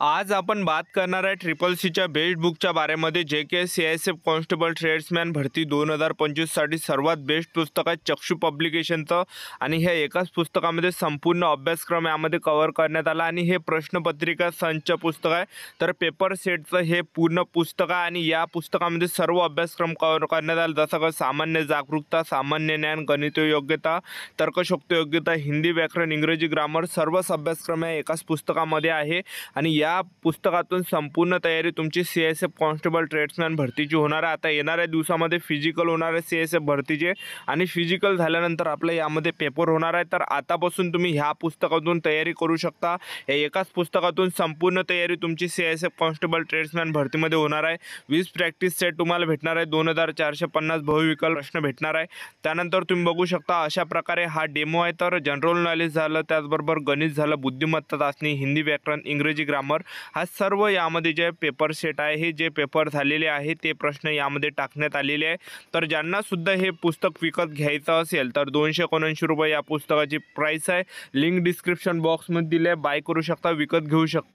आज आपण बात करणार आहे ट्रिपल सीच्या बेस्ट बुकच्या बारेमध्ये जे के CISF कॉन्स्टेबल ट्रेड्समॅन भरती 2025साठी सर्वात बेस्ट पुस्तक आहे चक्षु पब्लिकेशनचं। आणि ह्या एकाच पुस्तकामध्ये संपूर्ण अभ्यासक्रम यामध्ये कव्हर करण्यात आला आणि हे प्रश्नपत्रिका संच पुस्तक आहे। तर पेपर सेटचं हे पूर्ण पुस्तक आहे आणि या पुस्तकामध्ये सर्व अभ्यासक्रम कव्हर करण्यात आला, जसं की सामान्य जागरूकता, सामान्य ज्ञान, गणितीय योग्यता, तर्कशुद्ध योग्यता, हिंदी व्याकरण, इंग्रजी ग्रामर सर्वच अभ्यासक्रम या एकाच पुस्तकामध्ये आहे। आणि या पुस्तकातून संपूर्ण तयारी तुमची CISF कॉन्स्टेबल ट्रेड्समॅन भरतीची होणार आहे। आता येणाऱ्या दिवसामध्ये फिजिकल होणार आहे CISF भरतीचे आणि फिजिकल झाल्यानंतर आपल्या यामध्ये पेपर होणार आहे। तर आतापासून तुम्ही ह्या पुस्तकातून तयारी करू शकता। या एकाच पुस्तकातून संपूर्ण तयारी तुमची CISF कॉन्स्टेबल ट्रेड्समॅन भरतीमध्ये होणार आहे। 20 प्रॅक्टिस सेट तुम्हाला भेटणार आहे, 2450 बहुविकल्प प्रश्न भेटणार आहे। त्यानंतर तुम्ही बघू शकता अशा प्रकारे हा डेमो आहे। तर जनरल नॉलेज झालं, त्याचबरोबर गणित झालं, बुद्धिमत्ता चाचणी, हिंदी व्याकरण, इंग्रजी ग्रामर हा सर्व यामध्ये जे पेपर सेट आहे, हे जे पेपर झालेले आहे ते प्रश्न यामध्ये टाकण्यात आलेले आहे। तर ज्यांना सुद्धा हे पुस्तक विकत घ्यायचं असेल तर 279 रुपये या पुस्तकाची प्राइस आहे। लिंक डिस्क्रिप्शन बॉक्समध्ये दिली आहे, बाय करू शकता, विकत घेऊ शकता।